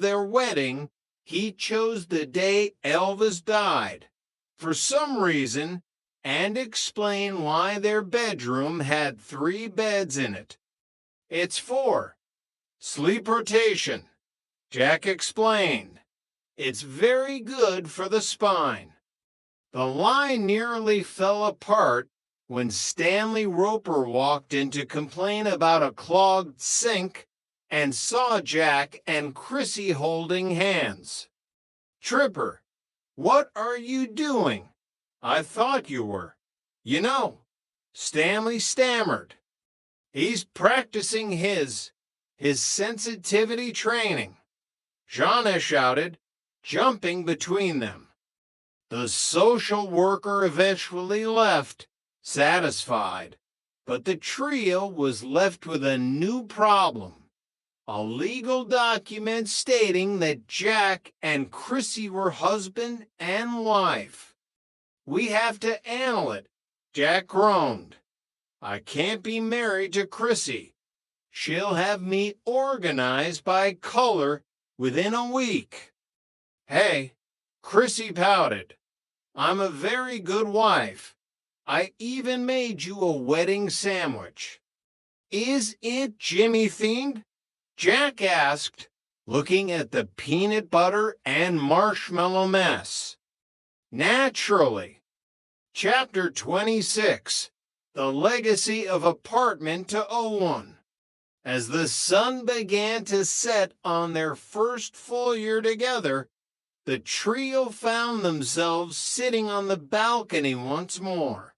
their wedding, he chose the day Elvis died, for some reason, and explained why their bedroom had 3 beds in it. It's for sleep rotation, Jack explained. It's very good for the spine. The lie nearly fell apart when Stanley Roper walked in to complain about a clogged sink and saw Jack and Chrissy holding hands. "Tripper, what are you doing? I thought you were." Stanley stammered. "He's practicing his sensitivity training," Jeanne shouted, jumping between them. The social worker eventually left, satisfied, but the trio was left with a new problem. A legal document stating that Jack and Chrissy were husband and wife. "We have to annul it," Jack groaned. "I can't be married to Chrissy. She'll have me organized by color within a week." "Hey," Chrissy pouted, "I'm a very good wife. I even made you a wedding sandwich." "Is it Jimmy themed?" Jack asked, looking at the peanut butter and marshmallow mess. "Naturally." Chapter 26, The Legacy of Apartment 201. As the sun began to set on their first full year together, the trio found themselves sitting on the balcony once more.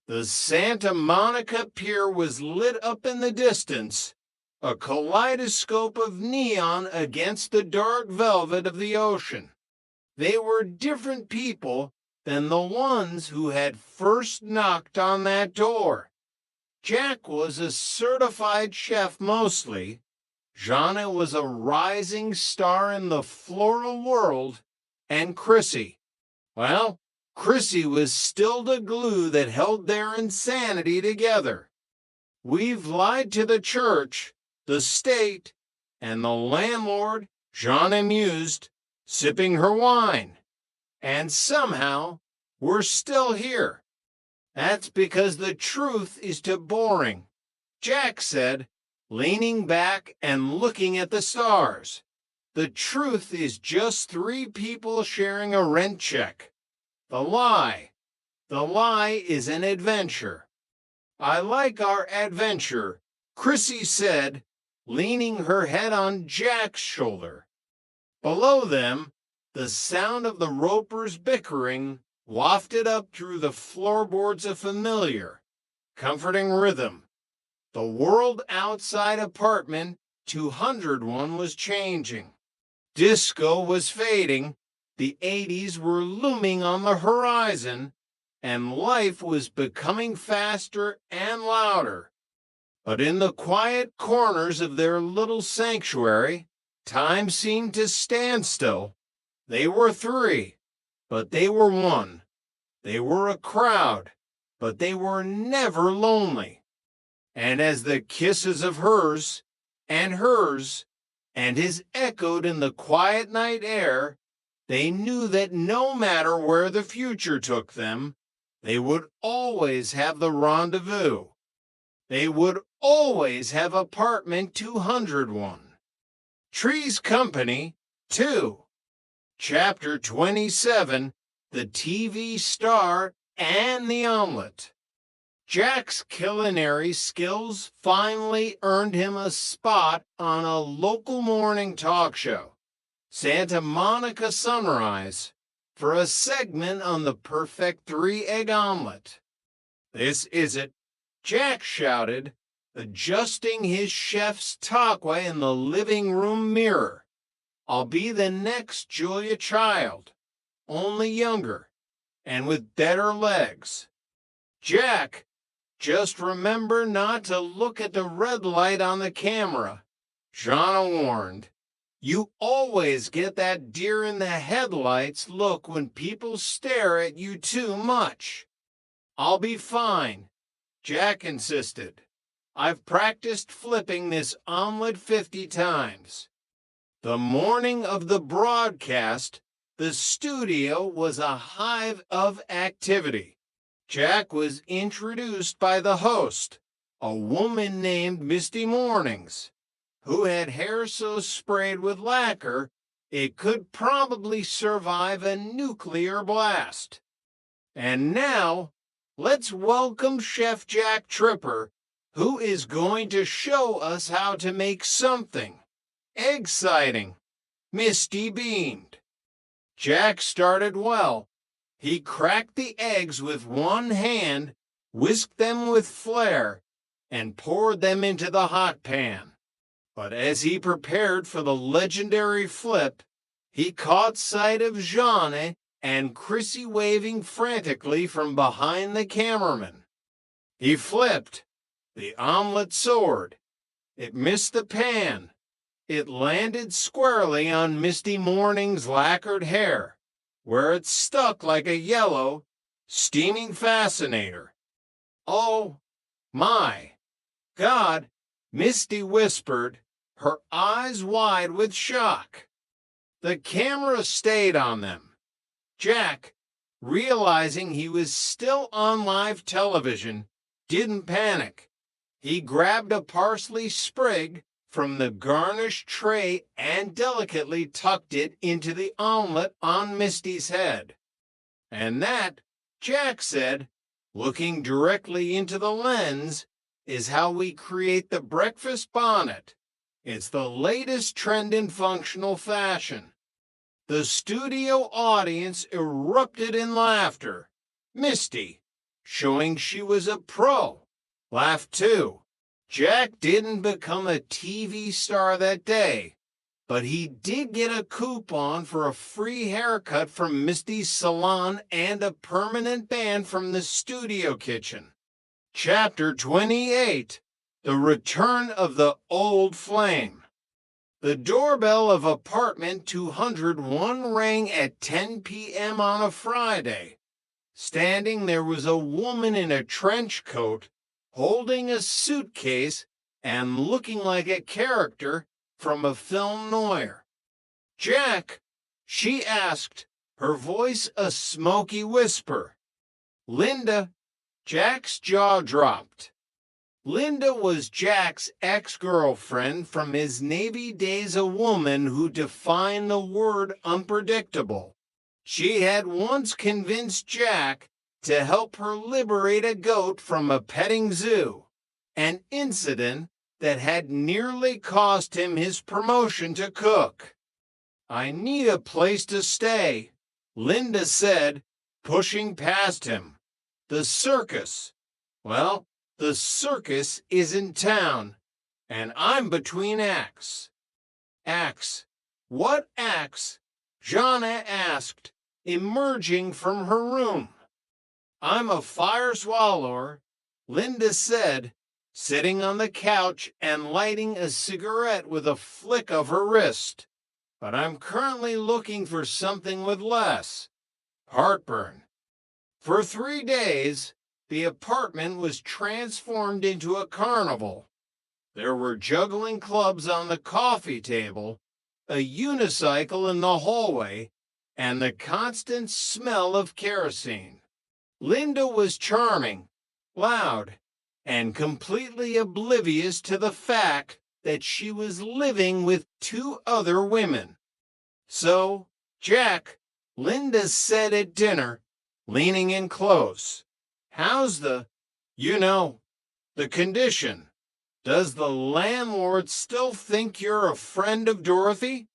The Santa Monica Pier was lit up in the distance, a kaleidoscope of neon against the dark velvet of the ocean. They were different people than the ones who had first knocked on that door. Jack was a certified chef mostly. Jeanne was a rising star in the floral world. And Chrissy, well, Chrissy was still the glue that held their insanity together. "We've lied to the church, the state, and the landlord," Jeanne mused, sipping her wine. "And somehow, we're still here." "That's because the truth is too boring," Jack said, leaning back and looking at the stars. "The truth is just 3 people sharing a rent check. The lie is an adventure." "I like our adventure," Chrissy said, leaning her head on Jack's shoulder. Below them, the sound of the Ropers bickering wafted up through the floorboards a familiar, comforting rhythm. The world outside apartment 201 was changing. Disco was fading, the 80s were looming on the horizon, and life was becoming faster and louder. But in the quiet corners of their little sanctuary, time seemed to stand still. They were 3, but they were 1. They were a crowd, but they were never lonely. And as the kisses of hers, and his echoed in the quiet night air, they knew that no matter where the future took them, they would always have the rendezvous. They would always have apartment 201. Three's Company, 2. Chapter 27, The TV Star and the Omelet. Jack's culinary skills finally earned him a spot on a local morning talk show, Santa Monica Sunrise, for a segment on the perfect 3-egg omelet. "This is it," Jack shouted, adjusting his chef's talkway in the living room mirror. "I'll be the next Julia Child, only younger, and with better legs. Jack, just remember not to look at the red light on the camera," Jeanne warned. "You always get that deer in the headlights look when people stare at you too much." "I'll be fine," Jack insisted. "I've practiced flipping this omelet 50 times. The morning of the broadcast, the studio was a hive of activity. Jack was introduced by the host, a woman named Misty Mornings, who had hair so sprayed with lacquer it could probably survive a nuclear blast. And now, let's welcome Chef Jack Tripper, who is going to show us how to make something exciting. Misty beamed. Jack started well. He cracked the eggs with one hand, whisked them with flair, and poured them into the hot pan. But as he prepared for the legendary flip, he caught sight of Jeanne and Chrissy waving frantically from behind the cameraman. He flipped. The omelet soared. It missed the pan. It landed squarely on Misty Morning's lacquered hair, where it stuck like a yellow, steaming fascinator. "Oh, my God," Misty whispered, her eyes wide with shock. The camera stayed on them. Jack, realizing he was still on live television, didn't panic. He grabbed a parsley sprig from the garnished tray and delicately tucked it into the omelet on Misty's head. "And that," Jack said, looking directly into the lens, "is how we create the breakfast bonnet. It's the latest trend in functional fashion." The studio audience erupted in laughter. Misty, showing she was a pro, laughed too. Jack didn't become a TV star that day, but he did get a coupon for a free haircut from Misty's salon and a permanent ban from the studio kitchen. Chapter 28. The Return of the Old Flame. The doorbell of apartment 201 rang at 10 p.m. on a Friday. Standing there was a woman in a trench coat, holding a suitcase and looking like a character from a film noir. "Jack," she asked, her voice a smoky whisper. "Linda." Jack's jaw dropped. Linda was Jack's ex-girlfriend from his Navy days, a woman who defined the word unpredictable. She had once convinced Jack to help her liberate a goat from a petting zoo, an incident that had nearly cost him his promotion to cook. "I need a place to stay," Linda said, pushing past him. "The circus. Well, the circus is in town, and I'm between acts." "Acts? What acts?" Jeanne asked, emerging from her room. "I'm a fire swallower," Linda said, sitting on the couch and lighting a cigarette with a flick of her wrist. "But I'm currently looking for something with less heartburn." For 3 days, the apartment was transformed into a carnival. There were juggling clubs on the coffee table, a unicycle in the hallway, and the constant smell of kerosene. Linda was charming, loud, and completely oblivious to the fact that she was living with 2 other women. "So, Jack," Linda said at dinner, leaning in close, "how's the condition? Does the landlord still think you're a friend of Dorothy?"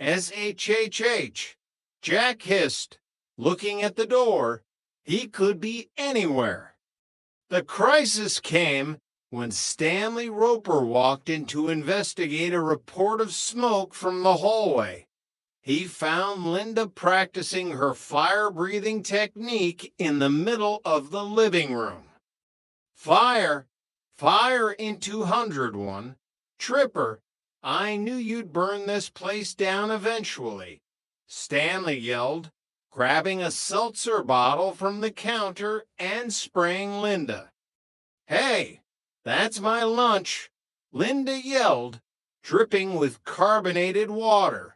"SHHH," Jack hissed, looking at the door. He could be anywhere. The crisis came when Stanley Roper walked in to investigate a report of smoke from the hallway. He found Linda practicing her fire-breathing technique in the middle of the living room. "Fire! Fire in 201! Tripper, I knew you'd burn this place down eventually," Stanley yelled, grabbing a seltzer bottle from the counter and spraying Linda. "Hey, that's my lunch," Linda yelled, dripping with carbonated water.